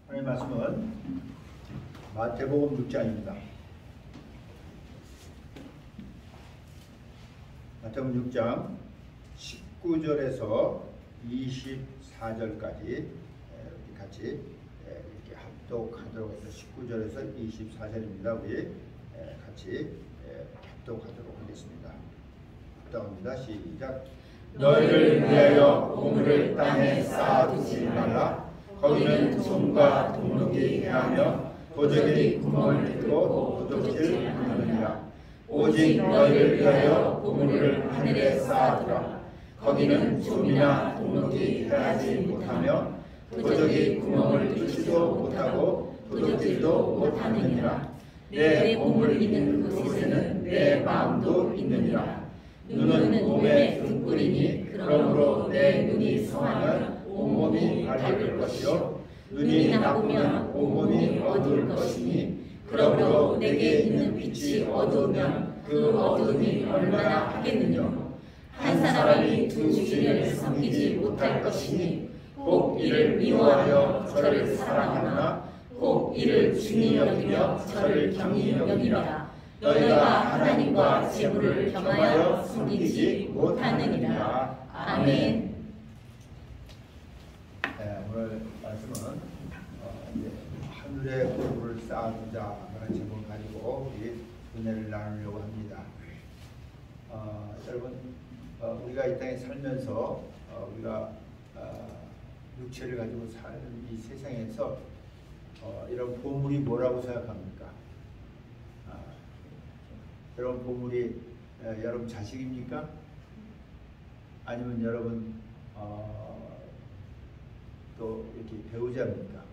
하나님 말씀은 마태복음 6장입니다. 마태복음 6장 19절에서 24절까지 같이 이렇게 합독하도록 해서 19절에서 24절입니다. 우리 같이 합독하도록 하겠습니다. 합독합니다. 시작. 너희를 위하여 보물을 땅에 쌓아두지 말라. 거기는 좀과 동록이 행하며 도적이 구멍을 뚫고 도적질 하느니라. 오직 너희를 위하여 보물을 하늘에 쌓아두라. 거기는 좀이나 동록이 행하지 못하며 도적이 구멍을 뚫지도 못하고 도적질도 못하느니라. 내 보물 있는 그곳에는 내 마음도 있느니라. 눈은 몸의 등불이니 그러므로 내 눈이 성하면 온몸이 밝을 것이요 눈이 나쁘면 온몸이 어두울 것이니 그러므로 내게 있는 빛이 어두우면 그 어두움이 얼마나 하겠느냐. 한 사람이 두 주인을 섬기지 못할 것이니 혹 이를 미워하여 저를 사랑하나 혹 이를 중히 여기며 저를 경히 여기라. 너희가 하나님과 재물을 겸하여 섬기지 못하느니라. 아멘. 오늘 말씀은 하늘에 보물을 쌓아두자 라는 제목을 가지고 우리 은혜를 나누려고 합니다. 여러분, 우리가 이 땅에 살면서 우리가 육체를 가지고 사는 이 세상에서 이런 보물이 뭐라고 생각합니까? 여러분, 보물이 여러분 자식입니까? 아니면 여러분 또 이렇게 배우자입니까?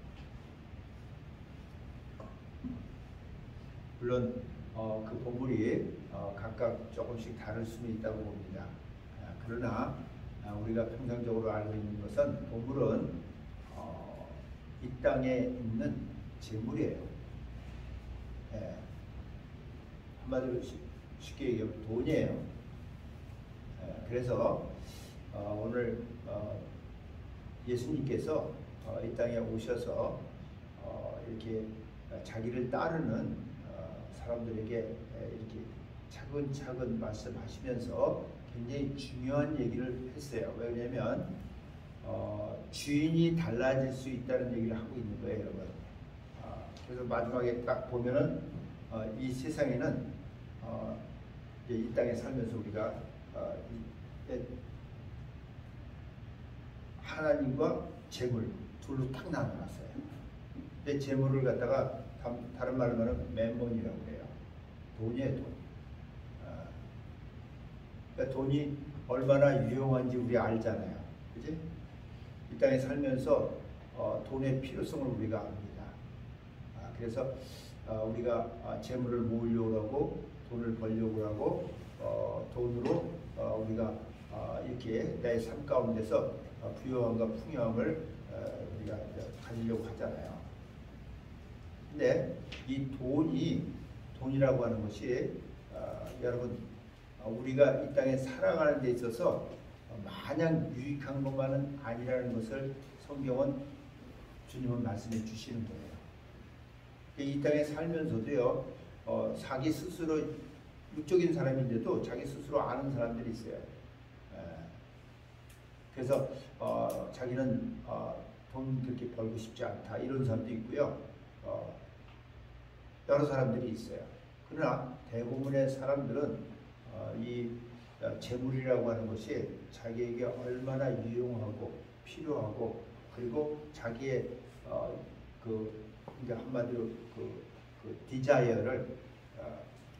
물론 그 보물이 각각 조금씩 다를 수는 있다고 봅니다. 그러나 우리가 통상적으로 알고 있는 것은 보물은 이 땅에 있는 재물이에요. 한마디로 쉽게 얘기하면 돈이에요. 그래서 오늘 예수님께서 이 땅에 오셔서 이렇게 자기를 따르는 사람들에게 이렇게 차근차근 말씀하시면서 굉장히 중요한 얘기를 했어요. 왜냐하면 주인이 달라질 수 있다는 얘기를 하고 있는 거예요, 여러분. 그래서 마지막에 딱 보면은 이 세상에는 이제 이 땅에 살면서 우리가 하나님과 재물 둘로 딱 나눠놨어요. 근데 재물을 갖다가 다른 말로 하면 맴몬이라고 해요. 돈이에요, 돈. 그러니까 돈이 얼마나 유용한지 우리 알잖아요. 그지? 이 땅에 살면서 돈의 필요성을 우리가 압니다. 그래서 우리가 재물을 모으려고 하고 돈을 벌려고 하고 돈으로 우리가 이렇게 내 삶 가운데서 부유함과 풍요함을 우리가 가지려고 하잖아요. 근데 이 돈이라고 하는 것이 여러분 우리가 이 땅에 살아가는 데 있어서 마냥 유익한 것만은 아니라는 것을 성경은 주님은 말씀해 주시는 거예요. 이 땅에 살면서도요, 자기 스스로 육적인 사람인데도 자기 스스로 아는 사람들이 있어요. 그래서 자기는 돈 그렇게 벌고 싶지 않다 이런 사람도 있고요. 여러 사람들이 있어요. 그러나 대부분의 사람들은 이 재물이라고 하는 것이 자기에게 얼마나 유용하고 필요하고 그리고 자기의 그러니까 한마디로 그 디자이어를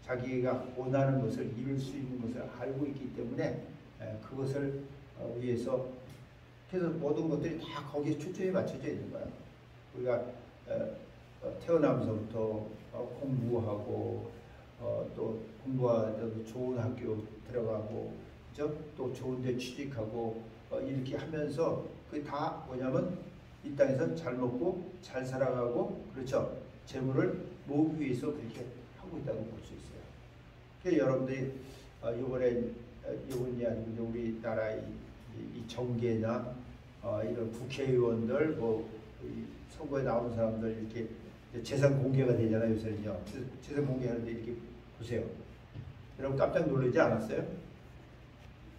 자기가 원하는 것을 이룰 수 있는 것을 알고 있기 때문에 그것을 위해서 그래서 모든 것들이 다 거기에 초점이 맞춰져 있는 거야. 우리가 태어나면서부터 공부하고 또 공부하고 좋은 학교 들어가고 그죠? 또 좋은 데 취직하고 이렇게 하면서 그게 다 뭐냐면 이 땅에서 잘 먹고 잘 살아가고 그렇죠? 재물을 모으기 위해서 그렇게 하고 있다고 볼 수 있어요. 그래서 여러분들이 이번이 아니고 우리나라의 이 정계나 이런 국회의원들 뭐 이 선거에 나오는 사람들 이렇게 재산 공개가 되잖아요, 요새는요. 재산 공개하는데 이렇게 보세요. 여러분 깜짝 놀라지 않았어요?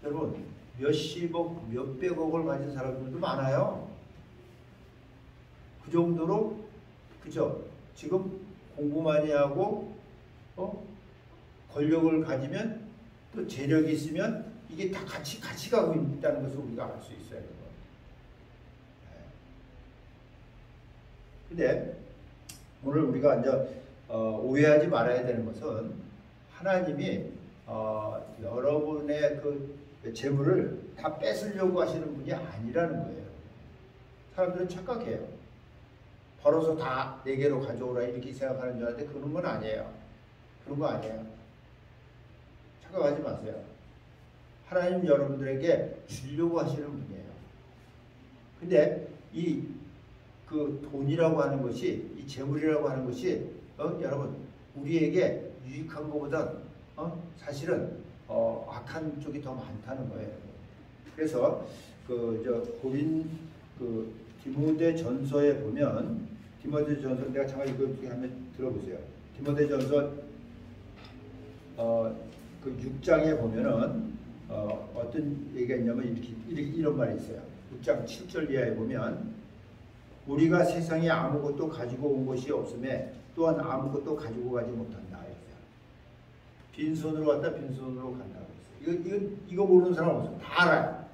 여러분 몇십억, 몇백억을 가진 사람들도 많아요. 그 정도로, 그죠? 지금 공부 많이 하고 권력을 가지면 또 재력이 있으면 이게 다 같이 가고 있다는 것을 우리가 알 수 있어요. 근데 오늘 우리가 이제 오해하지 말아야 되는 것은 하나님이 여러분의 그 재물을 다 뺏으려고 하시는 분이 아니라는 거예요. 사람들은 착각해요. 벌어서 다 내게로 가져오라 이렇게 생각하는 줄 알았는데 그런 건 아니에요. 그런 거 아니에요. 착각하지 마세요. 하나님 여러분들에게 주려고 하시는 분이에요. 근데 그 돈이라고 하는 것이, 이 재물이라고 하는 것이 여러분 우리에게 유익한 것보다 사실은 악한 쪽이 더 많다는 거예요. 그래서 디모데전서에 보면, 디모데전서 내가 잠깐 이거 한번 들어보세요. 디모데전서 그 6장에 보면은 어떤 얘기가 있냐면 이런 말이 있어요. 6장 7절 이하에 보면 우리가 세상에 아무것도 가지고 온 것이 없음에 또한 아무것도 가지고 가지 못한다. 빈손으로 왔다 빈손으로 간다고 했어요. 이거 모르는 사람 없어요. 다 알아요.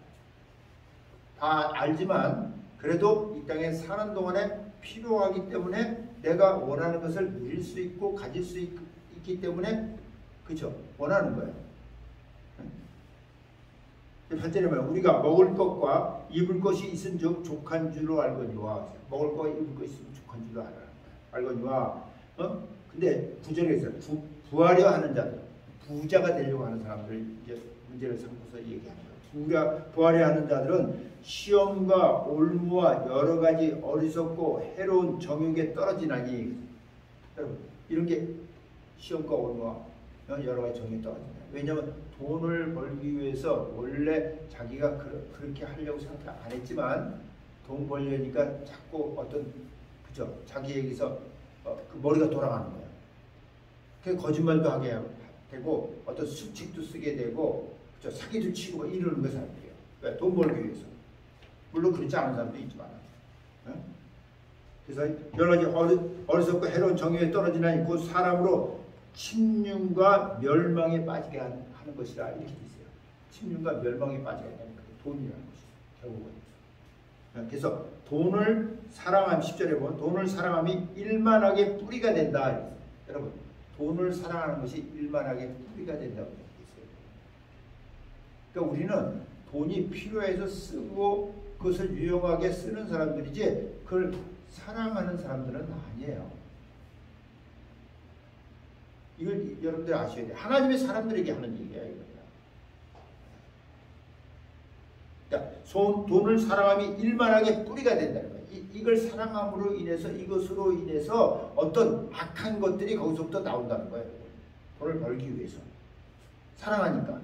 다 알지만 그래도 이 땅에 사는 동안에 필요하기 때문에 내가 원하는 것을 누릴 수 있고 가질 수 있기 때문에 그죠? 원하는 거예요. 8절에 말하면 우리가 먹을 것과 입을 것이 있은즉 족한 줄로 알거니와, 먹을 것과 입을 것이 있으면 족한 줄로 알거니와. 근데 9절에 있어요. 부하려 하는 자들, 부자가 되려고 하는 사람들 이제 문제를 삼고서 얘기합니다. 부하려 하는 자들은 시험과 올무와 여러 가지 어리석고 해로운 정욕에 떨어지나니. 여러분 이런 게 시험과 올무와 여러 가지 정욕에 떨어지나니. 왜냐하면 돈을 벌기 위해서 원래 자기가 그렇게 하려고 생각 안 했지만 돈 벌려니까 자꾸 그죠? 자기에게서 그 머리가 돌아가는 거예요. 그래서 거짓말도 하게 되고 어떤 수칙도 쓰게 되고 그죠? 사기도 치고 이러는 거 사람들이에요. 왜? 돈 벌기 위해서. 물론 그렇지 않은 사람도 있지만. 그래서 여러 가지 어리석고 해로운 정욕에 떨어지나니 곧 사람으로 침륜과 멸망에 빠지게 하는 것이라 이렇게 있어요. 침륜과 멸망에 빠지게 하는 게 돈이라는 것이 결국은. 그래서 돈을 사랑함, 10절에 보면 돈을 사랑함이 일만하게 뿌리가 된다. 여러분 돈을 사랑하는 것이 일만하게 뿌리가 된다고 얘기했어요. 그러니까 우리는 돈이 필요해서 쓰고 그것을 유용하게 쓰는 사람들이지 그걸 사랑하는 사람들은 아니에요. 이걸 여러분들 아셔야 돼요. 하나님의 사람들에게 하는 얘기야 이거야. 그러니까 돈을 사랑함이 일만하게 뿌리가 된다는 거야. 이걸 사랑함으로 인해서 이것으로 인해서 어떤 악한 것들이 거기서부터 나온다는 거예요. 돈을 벌기 위해서 사랑하니까.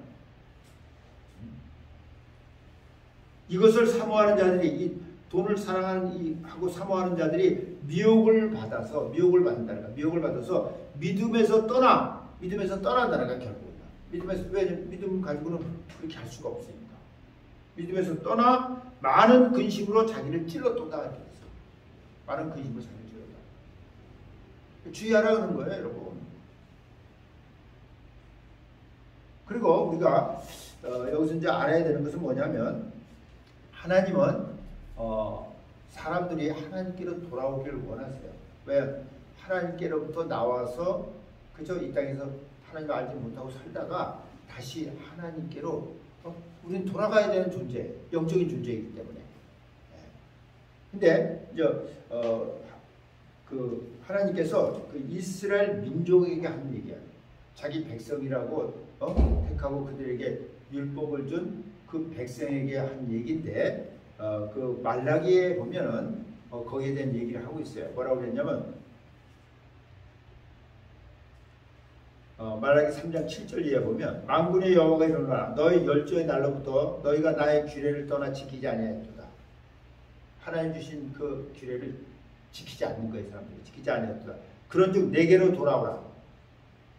이것을 사모하는 자들이 이 돈을 사랑하고 사모하는 자들이 미혹을 받는다는 거야. 미혹을 받아서 믿음에서 떠난다는 거야. 결국은 왜 믿음 가지고는 그렇게 할 수가 없으니까. 믿음에서 떠나 많은 근심으로 자기를 찔렀도다 이렇게 했어. 많은 근심으로 자기를 찔렀다. 주의하라는 거예요, 여러분. 그리고 우리가 여기서 이제 알아야 되는 것은 뭐냐면 하나님은 사람들이 하나님께로 돌아오기를 원하세요. 왜? 하나님께로부터 나와서 그저 이 땅에서 하나님을 알지 못하고 살다가 다시 하나님께로 우리는 돌아가야 되는 존재, 영적인 존재이기 때문에. 근데 이제 그 하나님께서 그 이스라엘 민족에게 하는 얘기야. 자기 백성이라고 택하고 그들에게 율법을 준 그 백성에게 한 얘기인데 그 말라기에 보면은 거기에 대한 얘기를 하고 있어요. 뭐라고 그랬냐면 말라기 3장 7절에 보면 만군의 여호와가 이르노라 너희 열조의 날로부터 너희가 나의 규례를 떠나 지키지 아니하였도다. 하나님 주신 그 규례를 지키지 않는 거예요. 사람들이 지키지 않았다. 그런즉 내게로 돌아오라.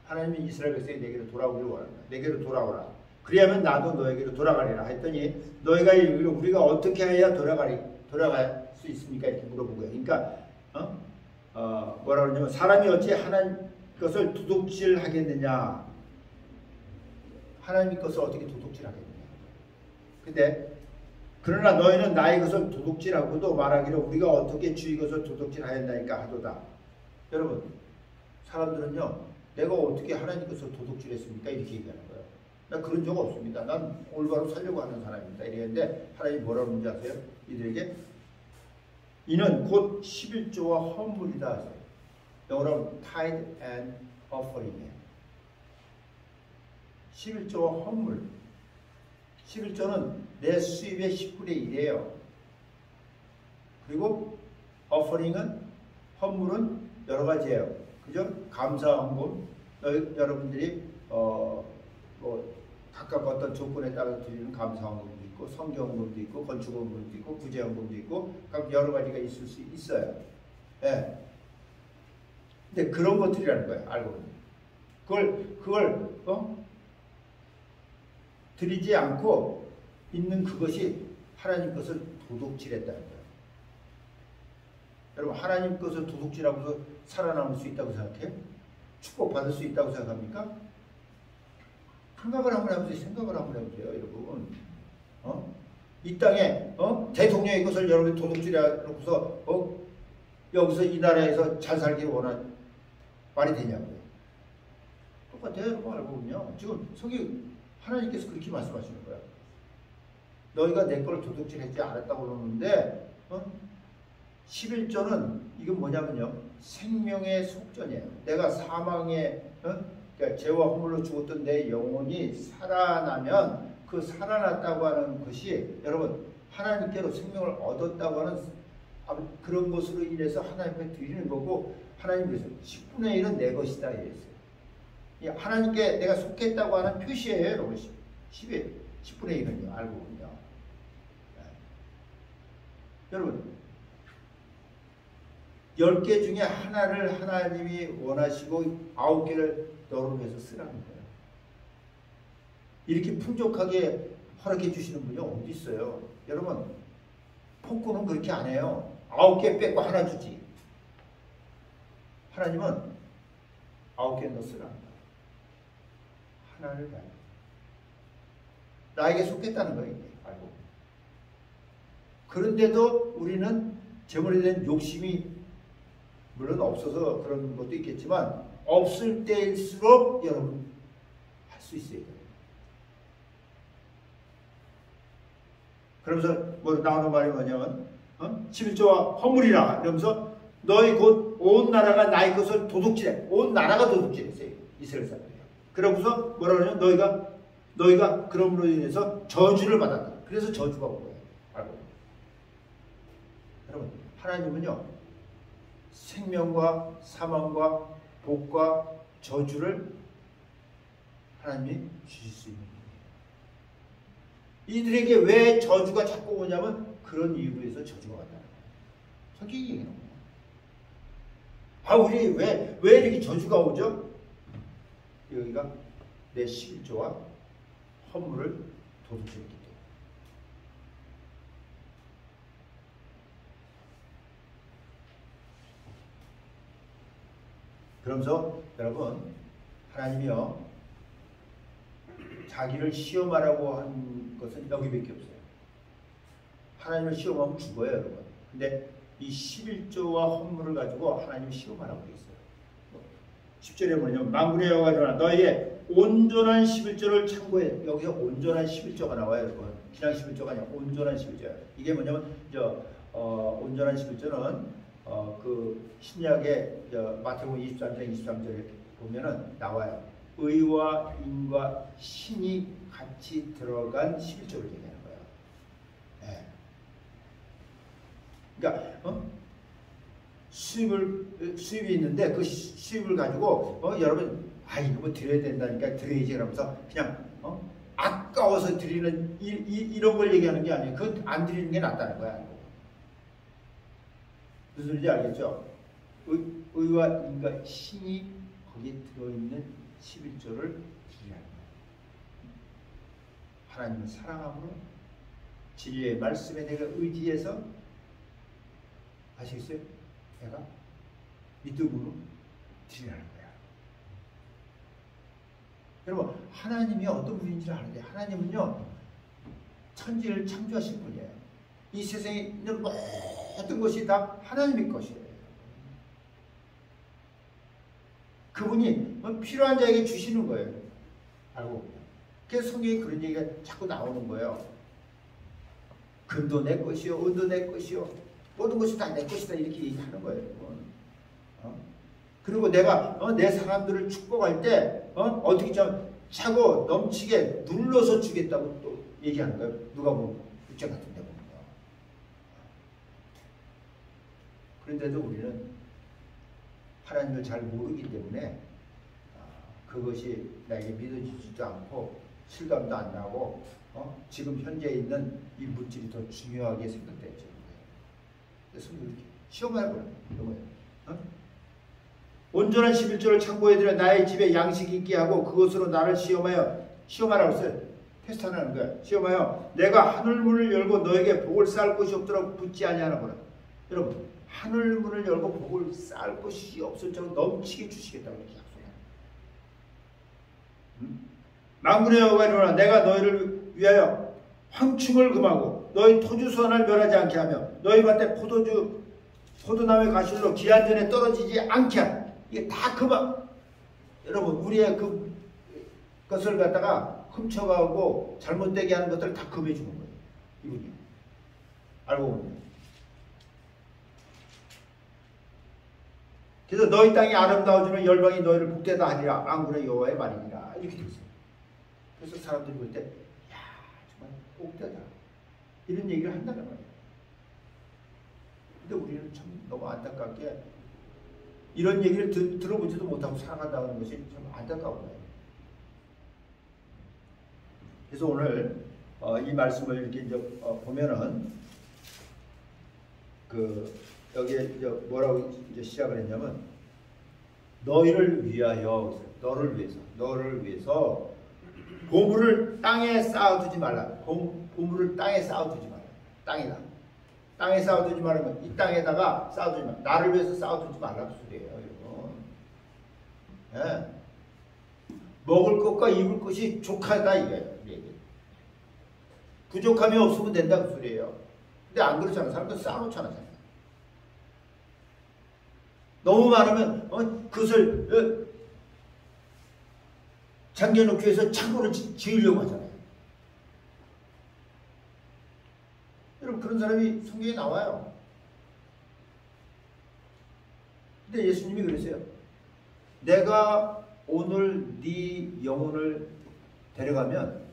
하나님이 이스라엘 백성이 내게로 돌아오기를 원합니다. 내게로 돌아오라. 그리하면 나도 너에게로 돌아가리라 했더니 너희가 이르기를 우리가 어떻게 해야 돌아갈 수 있습니까? 이렇게 물어본 거예요. 그러니까 뭐라 그러냐면 사람이 어찌 하나님 것을 도둑질하겠느냐. 하나님 것을 어떻게 도둑질하겠느냐. 근데 그러나 너희는 나의 것을 도둑질하고도 말하기를 우리가 어떻게 주의 것을 도둑질하였나이까 하도다. 여러분 사람들은요 내가 어떻게 하나님 것을 도둑질했습니까? 이렇게 얘기하는 거예요. 나 그런 적 없습니다. 난 올바로 살려고 하는 사람입니다. 이랬는데 하나님이 뭐라고 하는지 아세요? 이들에게 이는 곧 11조와 헌물이다 하세요. 영어로 tithe and offering이에요. 11조와 헌물. 11조는 내 수입의 10분의 1이에요. 그리고 offering은 헌물은 여러 가지예요. 그죠? 감사 헌금. 여러분들이 뭐 각각 어떤 조건에 따라 드리는 감사 헌금도 있고 성경 헌금도 있고 건축 헌금도 있고 구제 헌금도 있고 각 여러 가지가 있을 수 있어요. 예. 근데 그런 것들이라는 거예요. 알고 보면. 그걸 드리지 않고 있는 그것이 하나님 것을 도둑질했다는 거예요. 여러분 하나님 것을 도둑질하고서 살아남을 수 있다고 생각해요? 축복받을 수 있다고 생각합니까? 생각을 한번 해보세요, 여러분. 이 땅에 대통령의 것을 여러분이 도둑질해놓고서 여기서 이 나라에서 잘 살기를 원하는 말이 되냐고요. 똑같아요, 여러분 알고 보면요. 지금 성경 하나님께서 그렇게 말씀하시는 거야. 너희가 내 걸 도둑질하지 않았다고 그러는데 11조는 이건 뭐냐면요. 생명의 속전이에요. 내가 사망에 그러니까 죄와 허물로 죽었던 내 영혼이 살아나면 그 살아났다고 하는 것이 여러분 하나님께로 생명을 얻었다고 하는 그런 것으로 인해서 하나님께 드리는 거고 하나님께서 10분의 1은 내 것이다 이랬어요. 하나님께 내가 속했다고 하는 표시예요. 여러분 10분의 1은요. 알고 보면요. 여러분 10개 중에 하나를 하나님이 원하시고 9개를 너를 위해서 쓰라는 거예요. 이렇게 풍족하게 허락해 주시는 분이 어디 있어요? 여러분 폭군은 그렇게 안 해요. 9개 뺏고 하나 주지. 하나님은 9개 너 쓰라는 거예요. 하나를 가요. 나에게 속했다는 거예요. 알고. 그런데도 우리는 재물에 대한 욕심이 물론 없어서 그런 것도 있겠지만 없을 때일수록 여러분 할 수 있어야 돼요. 그러면서 뭐 나오는 말이 뭐냐면 11조와 헌물이라 이러면서 너희 곧 온 나라가 나의 것을 도둑질해. 온 나라가 도둑질했어요. 이스라엘 사람들이요. 그러고서 뭐라 그러냐면 너희가 그럼으로 인해서 저주를 받았다. 그래서 저주가 온 거예요. 알고. 여러분 하나님은요 생명과 사망과 복과 저주를 하나님이 주실 수 있는 거예요. 이들에게 왜 저주가 자꾸 오냐면 그런 이유로 해서 저주가 왔다는 거예요. 성경이 얘기하는 거예요. 우리 왜 이렇게 저주가 오죠? 여기가 내 11조와 헌물을 도둑질했기 때문에. 그러면서 여러분 하나님이요 자기를 시험하라고 한 것은 여기밖에 없어요. 하나님을 시험하면 죽어요, 여러분. 근데 이 11조와 헌물을 가지고 하나님을 시험하라고 돼 있어요. 10절에 뭐냐면 만군의 여호와가 일어나 너희의 온전한 11조를 참고해. 여기서 온전한 11조가 나와요, 여러분. 그냥 11조가 아니라 온전한 11조예요. 이게 뭐냐면 온전한 11조는 그 신약의 마태복음 23절에 보면은 나와요. 의와 인과 신이 같이 들어간 11조를 얘기하는 거예요. 네. 그러니까 수입이 있는데 그 수입을 가지고 여러분 이거 뭐 드려야 된다니까 드려야지 그러면서 그냥 아까워서 드리는 이런 걸 얘기하는 게 아니에요. 그건 안 드리는 게 낫다는 거야. 무슨 소리인지 알겠죠? 의와 인과 신이 거기에 들어있는 11조를 드리라는 거예요. 하나님을 사랑함으로 진리의 말씀에 내가 의지해서 아시겠어요? 내가 믿음으로 드리라는 거야. 여러분, 하나님이 어떤 분인지를 아는데, 하나님은요 천지를 창조하신 분이에요. 이 세상에 있는 모든 것이 다 하나님의 것이에요. 그분이 필요한 자에게 주시는 거예요. 알고. 그래서 성경에 그런 얘기가 자꾸 나오는 거예요. 금도 내 것이요, 은도 내 것이요, 모든 것이 다 내 것이다, 이렇게 얘기하는 거예요. 그리고 내가 내 사람들을 축복할 때 어떻게 좀 차고 넘치게 눌러서 주겠다고 또 얘기하는 거예요. 누가 보면 6장 같은 데 보면. 그런데도 우리는 하나님을 잘 모르기 때문에 그것이 나에게 믿어지지도 않고 실감도 안 나고 지금 현재 있는 이 물질이 더 중요하게 생각되죠. 그래서 이렇게 시험해보는 거예요. 온전한 11조를 창고에 들여 나의 집에 양식이 있게 하고 그것으로 나를 시험하라고 했어요. 테스트하는 거야. 시험하여 내가 하늘 문을 열고 너에게 복을 쌓을 것이 없도록 붙지 아니하나보라. 여러분, 하늘 문을 열고 복을 쌓을 것이 없을 정도로 넘치게 주시겠다고 이렇게 약속해요. 만군의 여호와가 이르노라 내가 너희를 위하여 황충을 금하고 너희 토주수원을 멸하지 않게 하며 너희 밭에 포도나무의 가실로 기한전에 떨어지지 않게 하라. 이게 다 금하. 여러분, 우리의 그 것을 갖다가 훔쳐가고 잘못되게 하는 것들을 다 금해 주는 거예요. 이분이. 알고 보면. 그래서 너희 땅이 아름다워지면 열방이 너희를 복되다 하리라. 만군의 여호와의 말이니라. 이렇게 되어 있어요. 그래서 사람들이 볼 때, 야, 정말 복되다, 이런 얘기를 한다는 거예요. 근데 우리는 참 너무 안타깝게 이런 얘기를 들어보지도 못하고 살아간다는 것이 참 안타까운 거예요. 그래서 오늘 이 말씀을 이렇게 이제 보면은 여기에 이제 뭐라고 이제 시작을 했냐면 너희를 위하여, 너를 위해서 보물을 땅에 쌓아두지 말라. 보물을 땅에 쌓아두지 말라. 땅에 쌓아두지 말라면 이 땅에다가 쌓아두지 말라. 나를 위해서 쌓아두지 말라는 소리예요, 여러분. 예. 먹을 것과 입을 것이 족하다 이거예요. 부족함이 없으면 된다 그 소리예요. 근데 안 그렇잖아. 사람들 쌓아놓잖아. 너무 많으면 그것을 잠겨놓기 위해서 창고를 지으려고 하잖아요. 여러분, 그런 사람이 성경에 나와요. 근데 예수님이 그러세요. 내가 오늘 네 영혼을 데려가면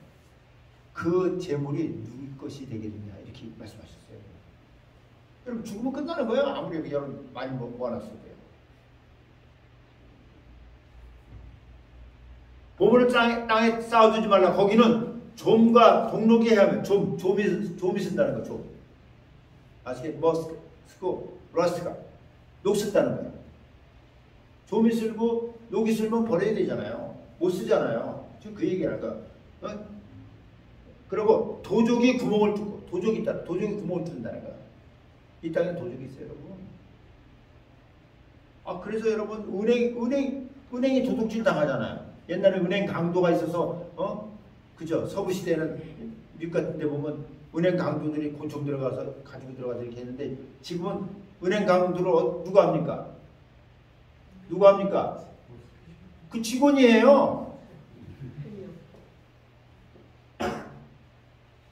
그 재물이 누구 것이 되겠느냐, 이렇게 말씀하셨어요. 여러분, 죽으면 끝나는 거예요. 아무리 여러분 많이 모아놨어도 돼요. 보물을 땅에 쌓아두지 말라. 거기는 좀과 동록이 해야 하면 좀이 쓴다는 거. 좀 아시겠? 머스크, 러스트가 녹 쓴다는 거예요. 좀이 쓸고 녹이 쓸면 버려야 되잖아요. 못 쓰잖아요. 지금 그 얘기를 할까? 그리고 도적이 구멍을 뚫고, 도적이 구멍을 뚫는다는 거야. 이 땅에 도적이 있어요, 여러분. 그래서 여러분, 은행이 도둑질 당하잖아요. 옛날에 은행 강도가 있어서, 그죠? 서부 시대는 미국 같은 데 보면 은행 강도들이 곤충 들어가서 가지고 들어가서 이렇게 했는데, 지금은 은행 강도를 누가 합니까? 그 직원이에요.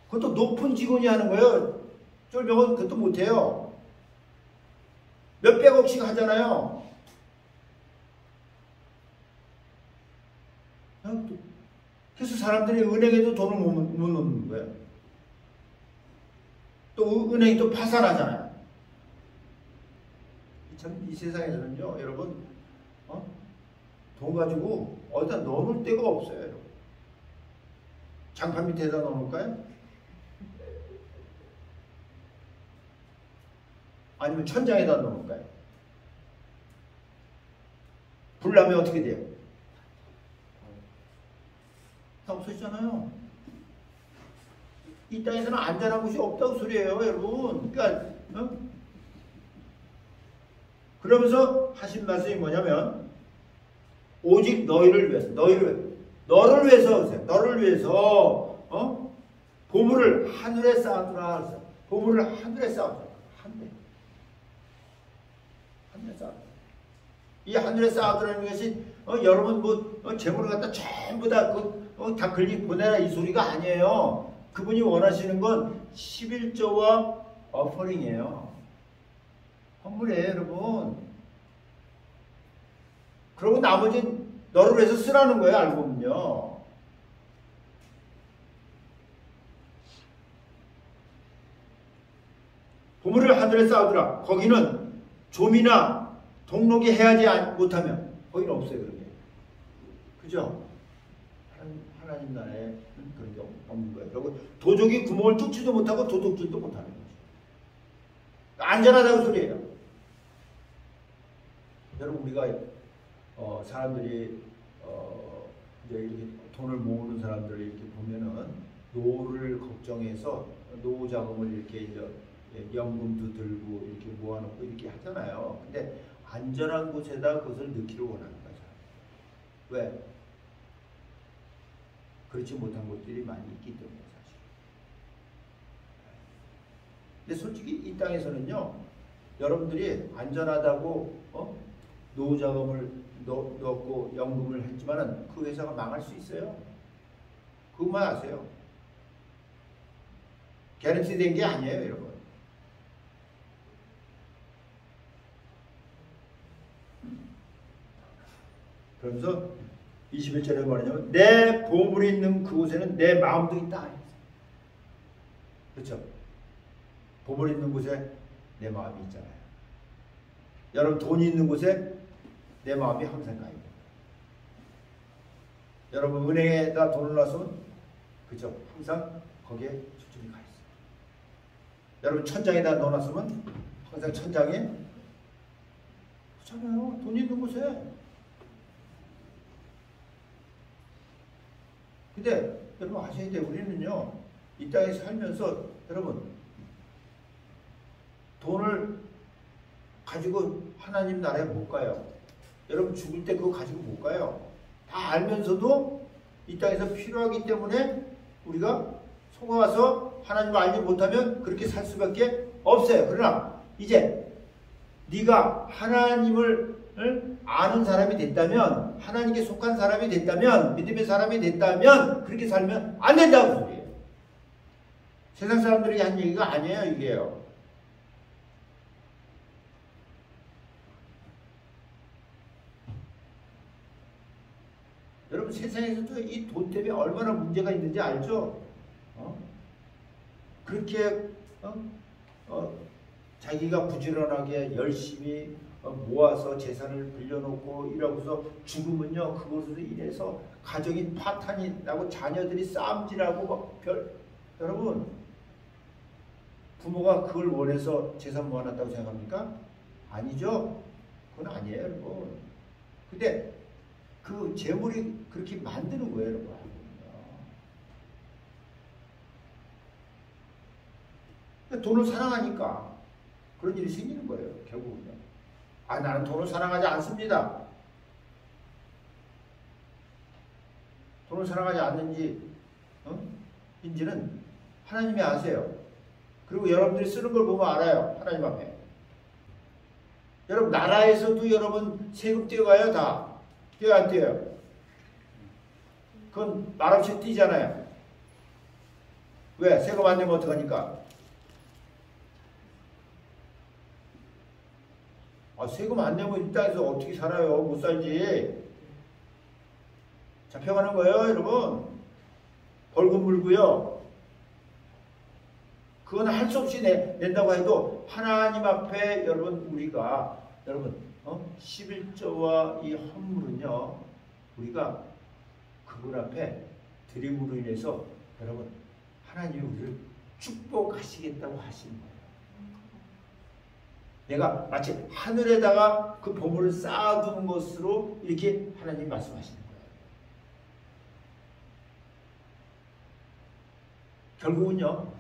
그것도 높은 직원이 하는 거예요. 쫄병은 그것도 못해요. 몇백억씩 하잖아요. 그래서 사람들이 은행에도 돈을 못 넣는 거예요. 또 은행이 또 파산하잖아요. 참 이 세상에서는요, 여러분, 돈 가지고 어디다 넣을 데가 없어요, 여러분. 장판 밑에다 넣어놓을까요? 아니면 천장에다 놓을까요? 불 나면 어떻게 돼요? 다 없어지잖아요. 이 땅에서는 안전한 곳이 없다고 소리예요, 여러분. 그러니까 그러면서 하신 말씀이 뭐냐면 오직 너를 위해서 보물을 하늘에 쌓아두라. 보물을 하늘에 쌓아두라. 하늘에 쌓아두라. 이 하늘에 쌓아두라는 것이 여러분 재물을 갖다 전부 다 다 글리 보내라 이 소리가 아니에요. 그분이 원하시는 건 11조와 어퍼링이에요. 헌물이에요, 여러분. 그리고 나머지는 너를 위해서 쓰라는 거예요, 알고 보면요. 보물을 하늘에 쌓아두라. 거기는 좀이나 동록이 해하지 못하면 거기는 없어요, 그런 게. 그죠? 하나님 나라에 그런 게 없는 거예요. 그리고 도적이 구멍을 뚫지도 못하고 도둑질도 못하는 거죠. 안전하다고 소리예요. 여러분, 우리가 사람들이 이제 이렇게 돈을 모으는 사람들을 이렇게 보면은 노후를 걱정해서 노후 자금을 이렇게 이제 연금도 들고 이렇게 모아놓고 이렇게 하잖아요. 근데 안전한 곳에다 그것을 넣기를 원하는 거죠. 왜? 그렇지 못한 곳들이 많이 있기 때문에 사실. 근데 솔직히 이 땅에서는요, 여러분들이 안전하다고 노후 자금을 넣었고 연금을 했지만은 그 회사가 망할 수 있어요. 그것만 아세요. 개런티 된 게 아니에요, 여러분. 그러면서 21절에 말하냐면 내 보물이 있는 그곳에는 내 마음도 있다. 그렇죠? 보물이 있는 곳에 내 마음이 있잖아요. 여러분, 돈이 있는 곳에 내 마음이 항상 가 있는 거예요. 여러분, 은행에다 돈을 놨으면 그죠? 항상 거기에 초점이 가 있어요. 여러분, 천장에다 넣어놨으면 항상 천장에 그렇잖아요. 돈 있는 곳에. 근데 여러분 아셔야 돼요. 우리는요, 이 땅에 살면서 여러분 돈을 가지고 하나님 나라에 못 가요. 여러분 죽을 때 그거 가지고 못 가요. 다 알면서도 이 땅에서 필요하기 때문에 우리가 속아서 하나님을 알지 못하면 그렇게 살 수밖에 없어요. 그러나 이제 네가 하나님을 아는 사람이 됐다면, 하나님께 속한 사람이 됐다면, 믿음의 사람이 됐다면 그렇게 살면 안 된다고 소리예요. 세상 사람들이 한 얘기가 아니에요, 이게요. 여러분, 세상에서도 이 돈 때문에 얼마나 문제가 있는지 알죠? 그렇게 자기가 부지런하게 열심히 모아서 재산을 빌려놓고 이러고서 죽으면요, 그것으로 인해서 가정이 파탄이 나고 자녀들이 싸움질하고 여러분, 부모가 그걸 원해서 재산 모아놨다고 생각합니까? 아니죠. 그건 아니에요, 여러분. 근데 그 재물이 그렇게 만드는 거예요, 여러분. 돈을 사랑하니까 그런 일이 생기는 거예요, 결국은요. 나는 돈을 사랑하지 않습니다. 돈을 사랑하지 않는지, 인지는 하나님이 아세요. 그리고 여러분들이 쓰는 걸 보면 알아요, 하나님 앞에. 여러분, 나라에서도 여러분 세금 떼어가요, 다. 떼어요, 안 떼어요? 그건 말없이 떼잖아요. 왜? 세금 안 내면 어떡하니까? 세금 안 내면 이 땅에서 어떻게 살아요? 못 살지. 잡혀가는 거예요, 여러분. 벌금 물고요. 그건 할 수 없이 낸다고 해도 하나님 앞에 여러분, 우리가 여러분 11조와 이 헌물은요, 우리가 그분 앞에 드림으로 인해서 여러분 하나님이 우리를 축복하시겠다고 하시는 거예요. 내가 마치 하늘에다가 그 보물을 쌓아두는 것으로 이렇게 하나님이 말씀하시는 거예요. 결국은요,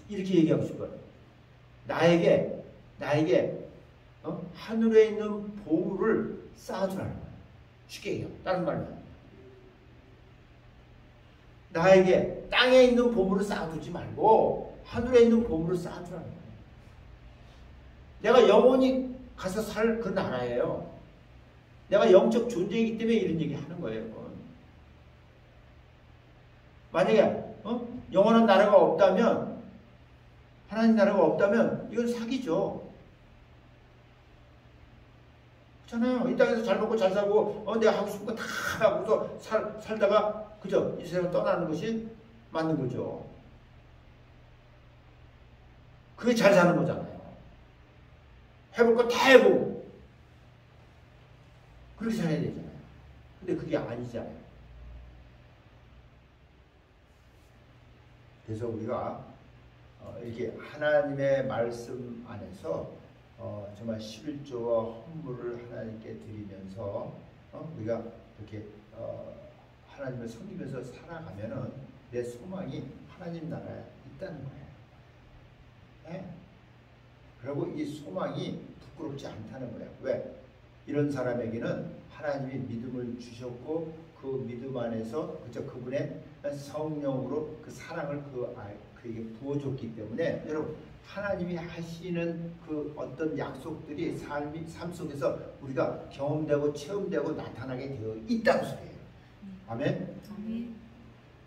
이렇게 얘기하고 싶어요. 나에게 하늘에 있는 보물을 쌓아두라는 거예요. 쉽게 얘기하고, 다른 말로 나에게 땅에 있는 보물을 쌓아두지 말고 하늘에 있는 보물을 쌓아두라는 거예요. 내가 영원히 가서 살 그 나라예요. 내가 영적 존재이기 때문에 이런 얘기 하는 거예요. 만약에 영원한 나라가 없다면, 하나님 나라가 없다면 이건 사기죠. 그렇잖아요. 이 땅에서 잘 먹고 잘 살고 내가 하고 싶은 거 다 하고서 살다가 그죠? 이 세상 떠나는 것이 맞는 거죠. 그게 잘 사는 거잖아요. 해볼 거 다 해보고 그렇게 살아야 되잖아요. 근데 그게 아니잖아요. 그래서 우리가 이렇게 하나님의 말씀 안에서 정말 11조와 헌물을 하나님께 드리면서 우리가 이렇게 하나님을 섬기면서 살아가면은 내 소망이 하나님 나라에 있다는 거예요. 네? 그리고 이 소망이 부끄럽지 않다는 거예요. 왜? 이런 사람에게는 하나님이 믿음을 주셨고 그 믿음 안에서 그분의 성령으로 그 사랑을 그에게 부어줬기 때문에 여러분 하나님이 하시는 그 어떤 약속들이 삶 속에서 우리가 경험되고 체험되고 나타나게 되어 있다는 소리예요. 아멘?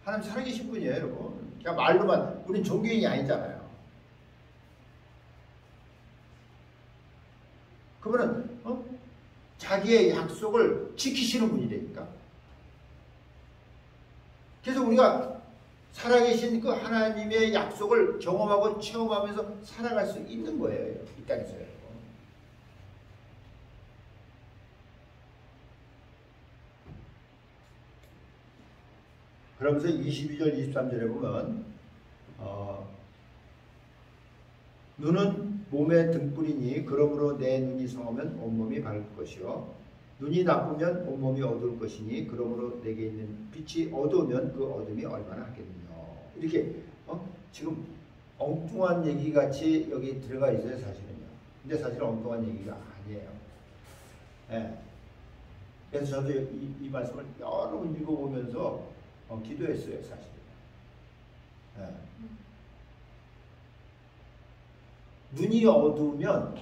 하나님 살아계신 분이에요, 여러분. 그냥 말로만, 우린 종교인이 아니잖아요. 그러면은 자기의 약속을 지키시는 분이라니까. 그래서 우리가 살아계신 그 하나님의 약속을 경험하고 체험하면서 살아갈 수 있는 거예요, 이 땅에서요. 그러면서 22절 23절에 보면 눈은 몸의 등불이니 그러므로 내 눈이 성하면 온몸이 밝을 것이요 눈이 나쁘면 온몸이 어두울 것이니 그러므로 내게 있는 빛이 어두우면 그 어둠이 얼마나 하겠느냐. 이렇게 지금 엉뚱한 얘기같이 여기 들어가 있어요, 사실은요. 근데 사실은 엉뚱한 얘기가 아니에요. 네. 그래서 저도 이 말씀을 여러 번 읽어보면서 기도했어요, 사실은. 네. 눈이 어두우면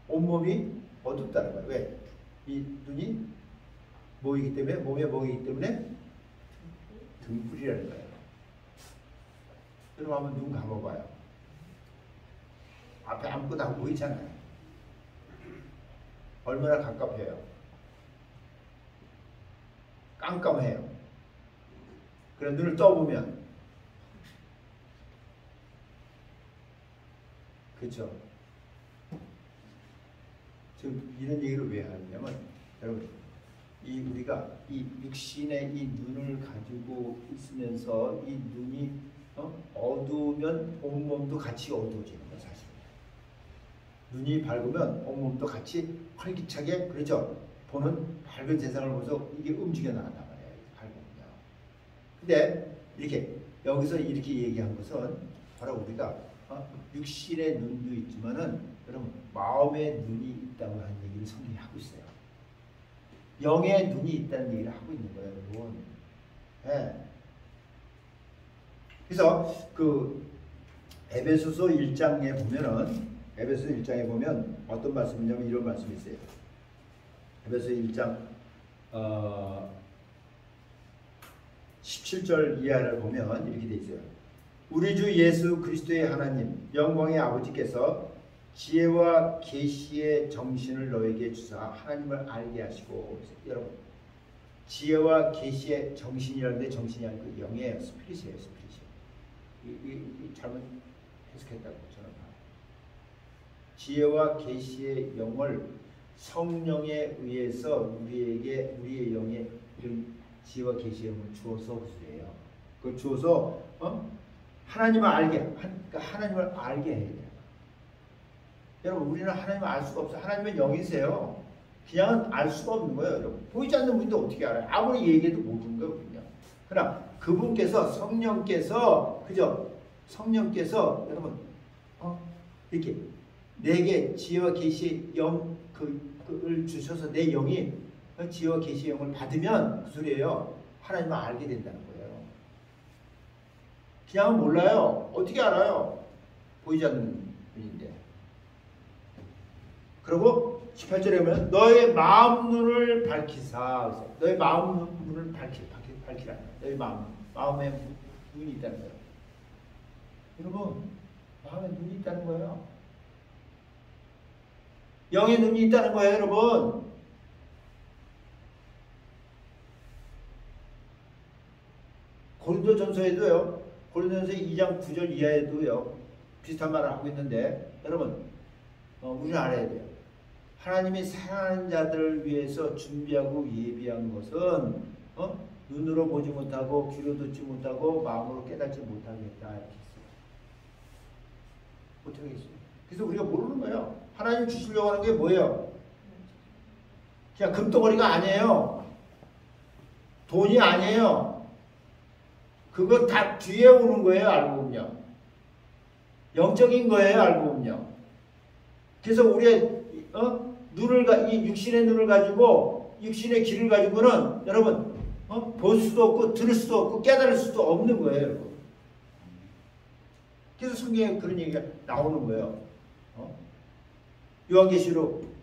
온몸이 어둡다는 거예요. 왜? 이 눈이 뭐이기 때문에, 몸에 뭐이기 때문에 등불이라는 거예요. 여러분 한번 눈 감아봐요. 앞에 아무것도 안 보이잖아요. 얼마나 갑갑해요. 깜깜해요. 그래 눈을 떠보면 그렇죠. 지금 이런 얘기를 왜 하냐면 여러분 우리가 이 육신의 이 눈을 가지고 있으면서 이 눈이 어두우면 온몸도 같이 어두워지는 거예요, 사실. 눈이 밝으면 온몸도 같이 활기차게 그렇죠. 보는 밝은 세상을 보면서 이게 움직여 나간단 말이에요. 밝으면요. 근데 이렇게 여기서 이렇게 얘기한 것은 바로 우리가 육신의 눈도 있지만은 여러분 마음의 눈이 있다고 하는 얘기를 성경이 하고 있어요. 영의 눈이 있다는 얘기를 하고 있는 거예요, 여러분. 네. 그래서 그 에베소서 1장에 보면 어떤 말씀이냐면 이런 말씀이 있어요. 에베소 1장 17절 이하를 보면 이렇게 돼 있어요. 우리 주 예수 그리스도의 하나님 영광의 아버지께서 지혜와 계시의 정신을 너에게 주사 하나님을 알게 하시고. 여러분 지혜와 계시의 정신이라는데 정신이 아니고 영이에요. 스피릿이에요. 스피릿이 잘못 해석했다고 저는 봐요. 지혜와 계시의 영을 성령에 의해서 우리의 영에 이런 지혜와 계시의 영을 주어서 그래요. 그 주어서 하나님을 알게 해야 돼요. 여러분 우리는 하나님을 알 수가 없어요. 하나님은 영이세요. 그냥 알 수가 없는 거예요. 여러분 보이지 않는 분인데 어떻게 알아요? 아무리 얘기해도 모르는 거예요. 그냥. 그러나 그분께서 성령께서 그죠? 성령께서 여러분 이렇게 내게 지혜와 계시의 영을 주셔서 내 영이 지혜와 계시의 영을 받으면 그 소리예요. 하나님을 알게 된다는 거예요. 그냥 몰라요. 어떻게 알아요? 보이지 않는 분인데. 그리고 18절에 보면 너의 마음 눈을 밝히사. 너의 마음 눈을 밝히라. 너의 마음에 눈이 있다는 거예요. 여러분 마음에 눈이 있다는 거예요. 영의 눈이 있다는 거예요. 여러분 고린도전서에도요. 고린도전서 2장 9절 이하에도요. 비슷한 말을 하고 있는데 여러분 우리는 알아야 돼요. 하나님이 사랑하는 자들을 위해서 준비하고 예비한 것은 눈으로 보지 못하고 귀로 듣지 못하고 마음으로 깨닫지 못하겠다 이렇게 했어요. 못하겠어요. 그래서 우리가 모르는 거예요. 하나님 주시려고 하는 게 뭐예요? 그냥 금덩어리가 아니에요. 돈이 아니에요. 그거 다 뒤에 오는 거예요. 알고 보면. 영적인 거예요. 알고 보면. 그래서 우리의 이 육신의 눈을 가지고 육신의 귀를 가지고는 여러분 볼 수도 없고 들을 수도 없고 깨달을 수도 없는 거예요. 여러분. 그래서 성경에 그런 얘기가 나오는 거예요. 요한계시록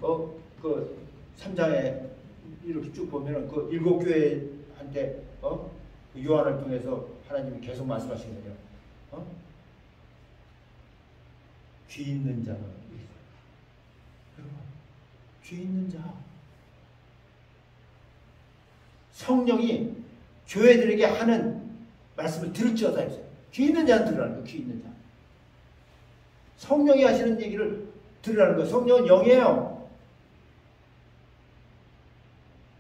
그 3장에 이렇게 쭉 보면은 그 7교회한테 요한을 통해서 하나님이 계속 말씀하시는 거예요. 귀 있는 자는 여러분 귀 있는 자 성령이 교회들에게 하는 말씀을 들을지어다 했어요. 귀 있는 자는 들으라는 거예요. 귀 있는 자 성령이 하시는 얘기를 들으라는 거예요. 성령은 영이에요.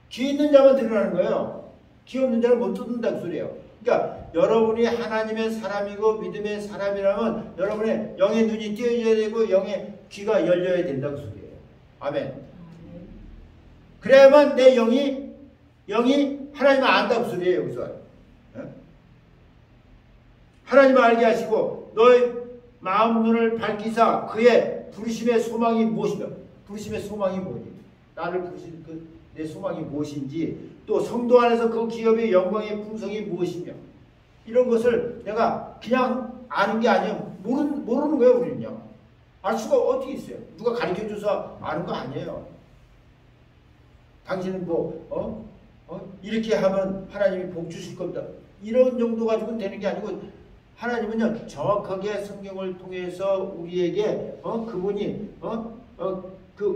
귀 있는 자만 들으라는 거예요. 귀 없는 자는 못 듣는다는 소리예요. 그러니까 여러분이 하나님의 사람이고 믿음의 사람이라면 여러분의 영의 눈이 띄어져야 되고 영의 귀가 열려야 된다는 소리예요. 아멘. 그래야만 내 영이 하나님을 안다는 소리예요. 여기서. 하나님을 알게 하시고 너의 마음 눈을 밝히사 그의 부르심의 소망이 무엇이며 부르심의 소망이 뭐니? 나를 부르신 내 소망이 무엇인지 또 성도 안에서 그 기업의 영광의 풍성이 무엇이며 이런 것을 내가 그냥 아는 게 아니에요. 모르는 거예요. 우리는요. 알 수가 어떻게 있어요? 누가 가르쳐줘서 아는 거 아니에요. 당신은 이렇게 하면 하나님이 복 주실 겁니다. 이런 정도 가지고는 되는 게 아니고 하나님은요 정확하게 성경을 통해서 우리에게 그분이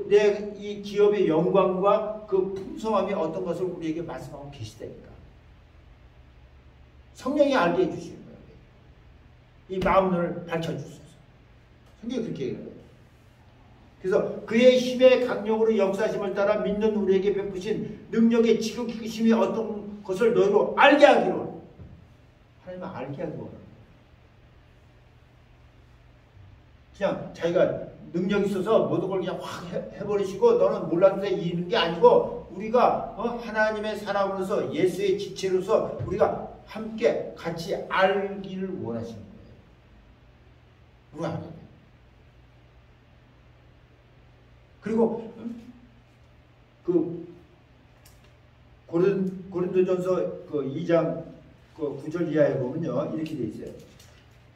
내 이 기업의 영광과 그 풍성함이 어떤 것을 우리에게 말씀하고 계시다니까. 성령이 알게 해주시는 거예요. 이 마음 눈을 밝혀주셔서. 성경이 그렇게 얘기해요. 그래서 그의 힘의 강력으로 역사심을 따라 믿는 우리에게 베푸신 능력의 지극히심이 어떤 것을 너희로 알게 하기로. 하나님은 알게 하기 원합니다. 그냥 자기가 능력이 있어서 모든 걸 그냥 확 해버리시고 너는 몰랐는데 이기는 게 아니고 우리가 하나님의 사람으로서 예수의 지체로서 우리가 함께 같이 알기를 원하시는 거예요. 우리가 알아야 돼요. 그리고 그 고린도전서 그 2장 그 9절 이하에 보면요 이렇게 돼 있어요.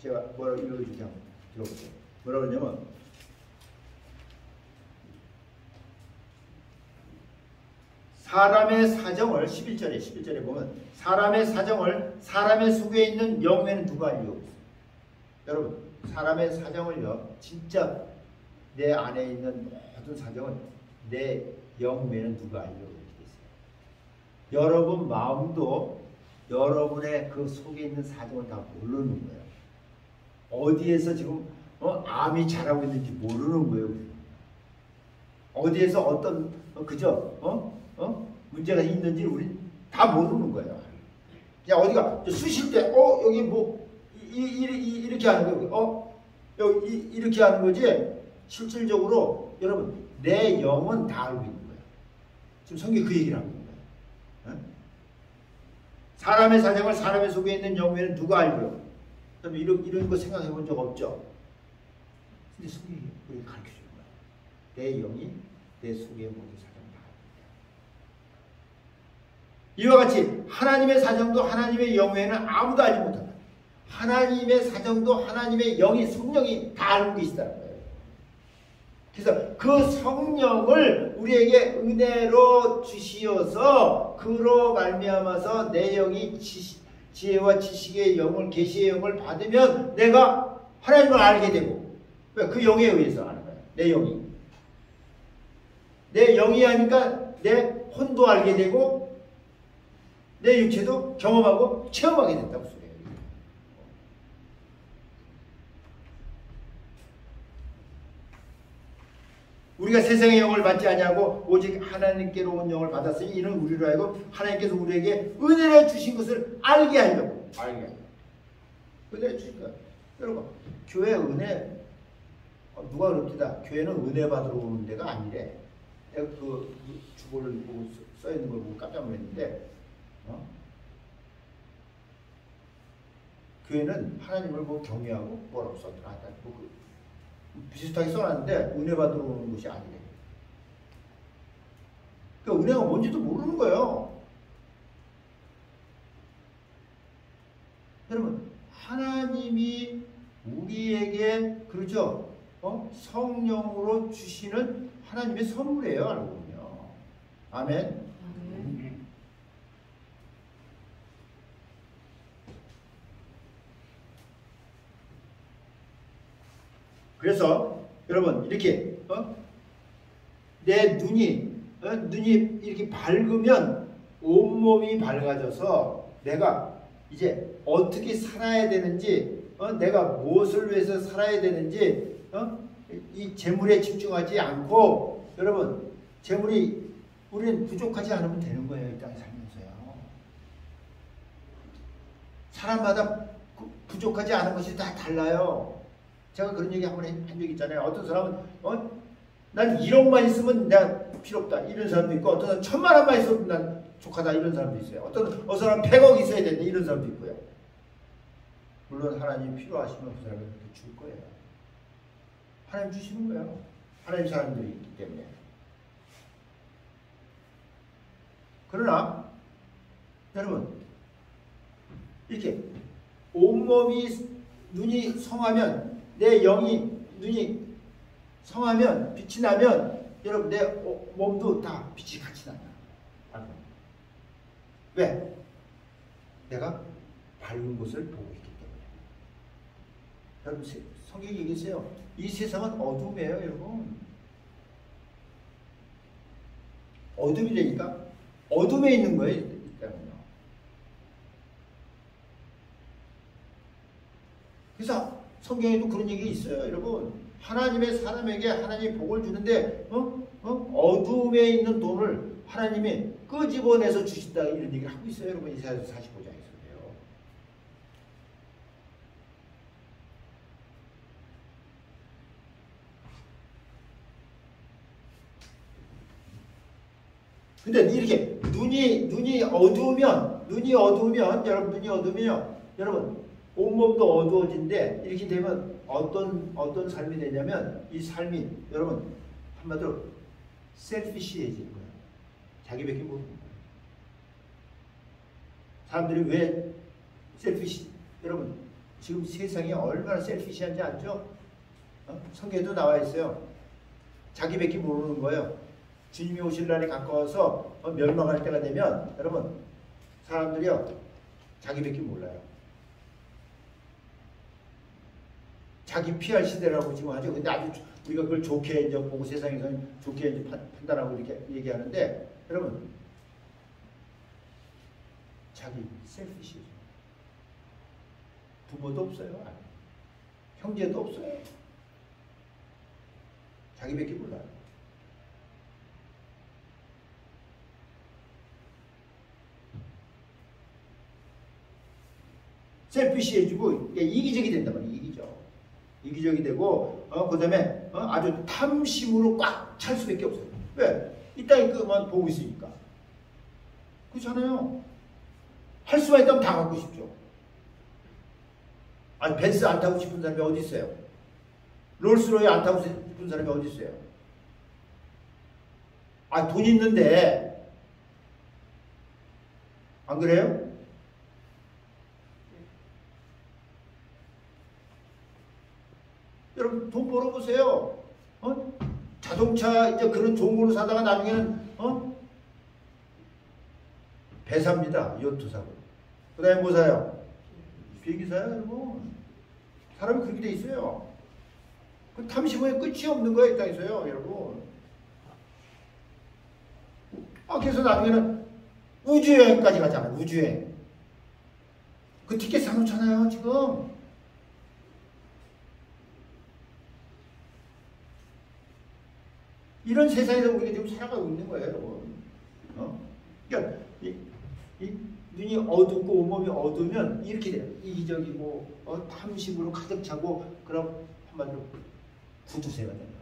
제가 뭐라고 읽어줄지 한번 들어보세요. 뭐라고 하냐면 사람의 사정을 11절에 보면 사람의 사정을 사람의 속에 있는 영매는 누가 알리고 있어요? 여러분 사람의 사정을요 진짜 내 안에 있는 모든 사정은 내 영매는 누가 알리고 있어요? 여러분 마음도 여러분의 그 속에 있는 사정을 다 모르는 거예요. 어디에서 지금 암이 자라고 있는지 모르는 거예요. 어디에서 어떤 그저 문제가 있는지 우리 다 모르는 거예요. 그냥 어디가 쑤실 때 여기 뭐 이렇게 하는 거예요. 여기 이렇게 하는 거지. 실질적으로 여러분 내 영은 다 알고 있는 거예요. 지금 성경이 그 얘기를 하고 있는 거예요. 사람의 사정을 사람의 속에 있는 영 외에는 누가 알고요? 이런 거 생각해 본 적 없죠? 근데 성경이 우리가 가르쳐 주는 거예요. 내 영이 내 속에 모든 사정 다 알고 있다. 이와 같이 하나님의 사정도 하나님의 영 외에는 아무도 알지 못한다. 하나님의 사정도 하나님의 영이 성령이 다 알고 계시다는 거예요. 그래서 그 성령을 우리에게 은혜로 주시어서 그로 말미암아서 내 영이 지혜와 지식의 영을 계시의 영을 받으면 내가 하나님을 알게 되고 왜? 그 영에 의해서 아는 거예요. 내 영이. 내 영이 하니까 내 혼도 알게 되고 내 육체도 경험하고 체험하게 된다고 소리예요. 우리가 세상의 영을 받지 아니하고 오직 하나님께로 온 영을 받았으니 이는 우리로 하여금 하나님께서 우리에게 은혜를 주신 것을 알게 하려고. 은혜를 주신 거야. 여러분 교회 은혜 누가 그럽니다. 교회는 은혜 받으러 오는 데가 아니래. 내가 그 주보를 보고 써있는 걸 보고 깜짝 놀랐는데 교회는 하나님을 뭐 경외하고 뭐라고 썼더라. 비슷하게 써놨는데 은혜 받으러 오는 것이 아니래. 그러니까 은혜가 뭔지도 모르는 거예요. 여러분 하나님이 우리에게 그렇죠? 성령으로 주시는 하나님의 선물이에요. 알고 보면. 아멘. 그래서 여러분 이렇게 내 눈이 이렇게 밝으면 온몸이 밝아져서 내가 이제 어떻게 살아야 되는지 내가 무엇을 위해서 살아야 되는지 이 재물에 집중하지 않고 여러분 재물이 우리는 부족하지 않으면 되는 거예요. 이 땅에 살면서요. 사람마다 부족하지 않은 것이 다 달라요. 제가 그런 얘기 한 번 한 적 있잖아요. 어떤 사람은 난 1억만 있으면 내가 필요 없다 이런 사람도 있고 어떤 사람은 1000만 원만 있으면 난 족하다 이런 사람도 있어요. 어떤 사람은 100억 있어야 된다 이런 사람도 있고요. 물론 하나님이 필요하시면 그 사람은 그렇게 줄 거예요. 하나님 주시는 거예요. 하나님 사람들이 있기 때문에. 그러나 여러분 이렇게 온몸이 눈이 성하면 내 눈이 성하면 빛이 나면 여러분 내 몸도 다 빛이 같이 난다. 왜? 내가 밝은 것을 보고 있기 때문에. 여러분 성경이 얘기했어요. 이 세상은 어둠이에요. 여러분 어둠이 되니까 어둠에 있는 거예요. 일단은요. 그래서 성경에도 그런 얘기 있어요. 여러분 하나님의 사람에게 하나님이 복을 주는데 어둠에 있는 돈을 하나님이 끄집어내서 주신다 이런 얘기를 하고 있어요. 여러분 이사야서 45장에서요. 근데 이렇게 눈이 어두우면 여러분 온몸도 어두워진데 이렇게 되면 어떤 삶이 되냐면 이 삶이 여러분 한마디로 셀피시해지는 거예요. 자기밖에 모르는 거예요. 사람들이 왜 셀피시? 여러분 지금 세상이 얼마나 셀피시한지 알죠? 성경에도 나와 있어요. 자기밖에 모르는 거예요. 주님이 오실 날이 가까워서 멸망할 때가 되면 여러분 사람들이요 자기밖에 몰라요. 자기 피할 시대라고 지금 하죠. 근데 아주 우리가 그걸 좋게 이제 보고 세상에서는 좋게 이제 판단하고 이렇게 얘기하는데 여러분 자기 셀피시죠. 부모도 없어요. 형제도 없어요. 자기밖에 몰라요. 셀피시해지고 이기적이 된단 말이에요. 이기적. 이기적이 되고 그다음에 아주 탐심으로 꽉 찰 수밖에 없어요. 왜? 이 땅에 그만 보고 있으니까. 그렇잖아요. 할 수만 있다면 다 갖고 싶죠. 아니 벤츠 안 타고 싶은 사람이 어디 있어요? 롤스로이 안 타고 싶은 사람이 어디 있어요? 아, 돈 있는데 안 그래요? 여러분 돈 벌어보세요. 자동차 이제 그런 좋은 걸로 사다가 나중에는 배 삽니다. 요트 사고. 그 다음에 뭐 사요? 비행기 사요, 여러분. 사람이 그렇게 돼 있어요. 그 탐심의 끝이 없는 거예요, 이 땅에서요, 여러분. 그래서 나중에는 우주여행까지 가잖아요, 우주여행. 그 티켓 사놓잖아요, 지금. 이런 세상에서 우리가 지금 살아가고 있는 거예요, 여러분. 그러니까 이 눈이 어둡고 온몸이 어두우면 이렇게 돼요. 이기적이고 탐심으로 가득 차고 그럼 한마디로 구두쇠가 됩니다.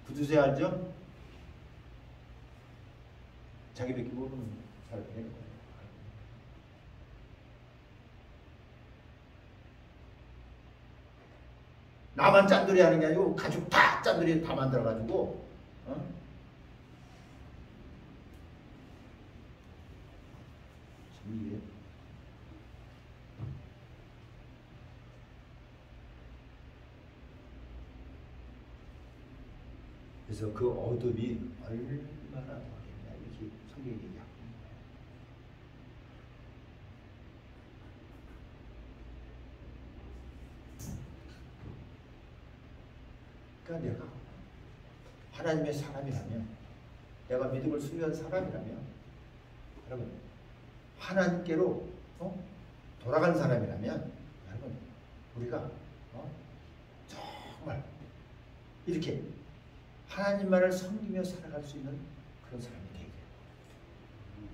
구두쇠 알죠? 자기밖에 모르는 사람이 되는 거예요. 나만 짠돌이 하는 게 아니고 가족 다 짠돌이 다 만들어가지고 이게 그래서 그 어둠이 얼마나 더했냐 이렇게 성경이 얘기합니다. 그러니까 내가 하나님의 사람이라면, 내가 믿음을 수료한 사람이라면, 여러분 하나님께로 돌아간 사람이라면, 여러분 우리가 정말 이렇게 하나님만을 섬기며 살아갈 수 있는 그런 사람이 되게 돼요.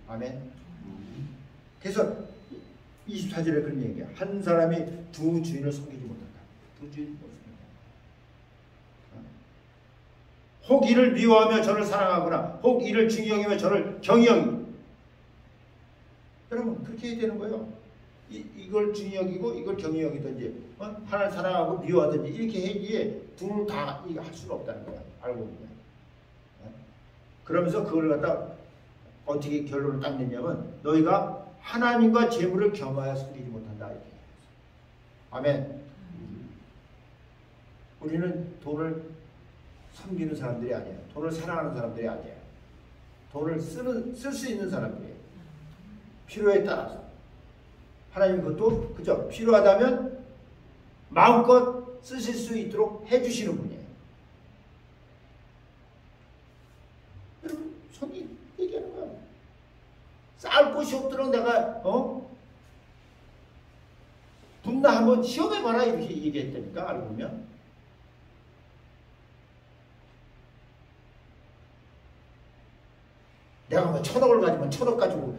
아멘. 그래서 24절에 그런 얘기야. 한 사람이 두 주인을 섬기지 못한다. 두 주인 못 섬긴다. 혹 이를 미워하며 저를 사랑하거나 혹 이를 중히 여기며 저를 경히 여기고. 여러분 그렇게 해야 되는 거예요. 이걸 중히 여기고 이걸 경히 여기든지 하나를 사랑하고 미워하든지 이렇게 해야지 둘 다 이거 할 수는 없다는 거야. 알고 있냐. 그러면서 그걸 갖다 어떻게 결론을 딱 냈냐면 너희가 하나님과 재물을 겸하여 섬기지 못한다. 이렇게. 아멘. 우리는 돈을 섬기는 사람들이 아니에요. 돈을 사랑하는 사람들이 아니에요. 돈을 쓸 수 있는 사람들이에요. 필요에 따라서. 하나님 그것도 그죠? 필요하다면 마음껏 쓰실 수 있도록 해주시는 분이에요. 여러분 성이 얘기하는 거야. 쌓을 곳이 없도록 내가 분나 한번 시험해봐라 이렇게 얘기했다니까. 알고 보면 내가 뭐 1,000억을 가지면 1,000억 가지고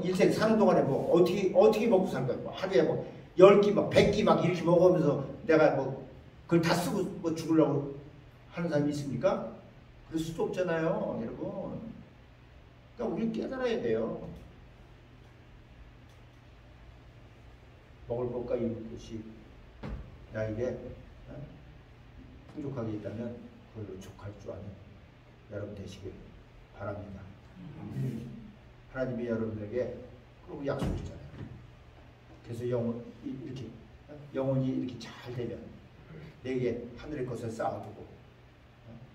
인생 사는 동안에 어떻게 먹고 살 거야. 하루에 10끼 100끼 이렇게 먹으면서 내가 그걸 다 쓰고 죽으려고 하는 사람이 있습니까? 그럴 수도 없잖아요, 여러분. 그러니까 우리 깨달아야 돼요. 먹을 것과 입을 것이 나에게 풍족하게 있다면 그걸로 족할 줄 아는 여러분 되시길 바랍니다. 하나님이 여러분에게 그러고 약속했잖아요. 그래서 영혼이 이렇게 잘 되면 내게 하늘의 것을 쌓아두고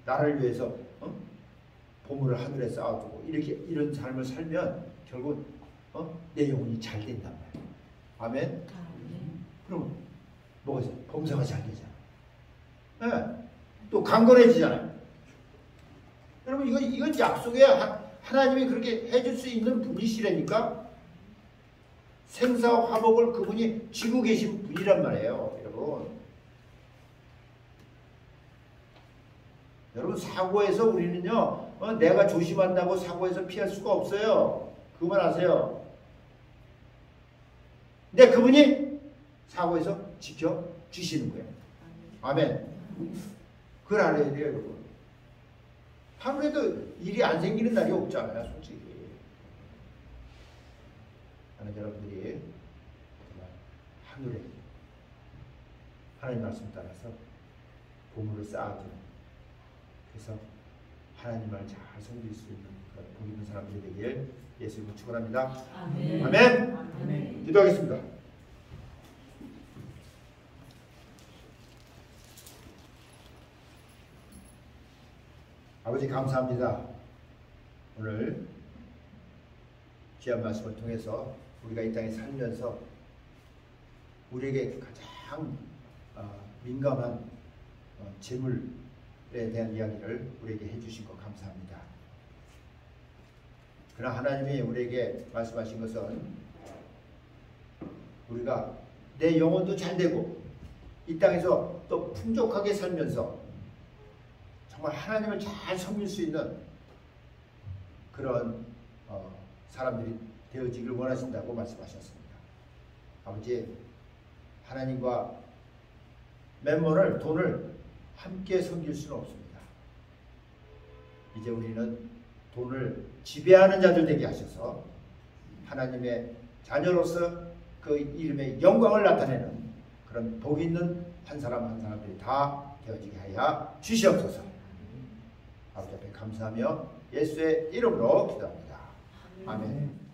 나를 위해서 보물을 하늘에 쌓아두고 이런 삶을 살면 결국 내 영혼이 잘 된단 말이에요. 아멘. 그럼 뭐가 있어요? 범사가 잘 되잖아. 네. 또 강건해지잖아요. 여러분 이건 약속에 하나님이 그렇게 해줄 수 있는 분이시라니까. 생사와 화복을 그분이 쥐고 계신 분이란 말이에요, 여러분. 여러분 사고에서 우리는요, 내가 조심한다고 사고에서 피할 수가 없어요. 그만 아세요. 근데 그분이 사고에서 지켜 주시는 거예요. 아멘. 그걸 알아야 돼요, 여러분. 하루에도 일이 안 생기는 날이 없잖아요, 솔직히. 하는 여러분들이 정말 하늘에 하나님 말씀 따라서 보물을 쌓아두는, 그래서 하나님을 잘 섬길 수 있는 그런 복 있는 사람들이 되길 예수 이름으로 축원합니다. 아멘. 아멘. 아멘. 기도하겠습니다. 아버지 감사합니다. 오늘 귀한 말씀을 통해서 우리가 이 땅에 살면서 우리에게 가장 민감한 재물에 대한 이야기를 우리에게 해주신 것 감사합니다. 그러나 하나님이 우리에게 말씀하신 것은 우리가 내 영혼도 잘되고 이 땅에서 또 풍족하게 살면서 정말 하나님을 잘 섬길 수 있는 그런 사람들이 되어지길 원하신다고 말씀하셨습니다. 아버지, 하나님과 맨몬을, 돈을 함께 섬길 수는 없습니다. 이제 우리는 돈을 지배하는 자들 되게 하셔서 하나님의 자녀로서 그 이름의 영광을 나타내는 그런 복 있는 한 사람 한 사람들이 다 되어지게 하여 주시옵소서. 아버지 앞에 감사하며 예수의 이름으로 기도합니다. 아멘.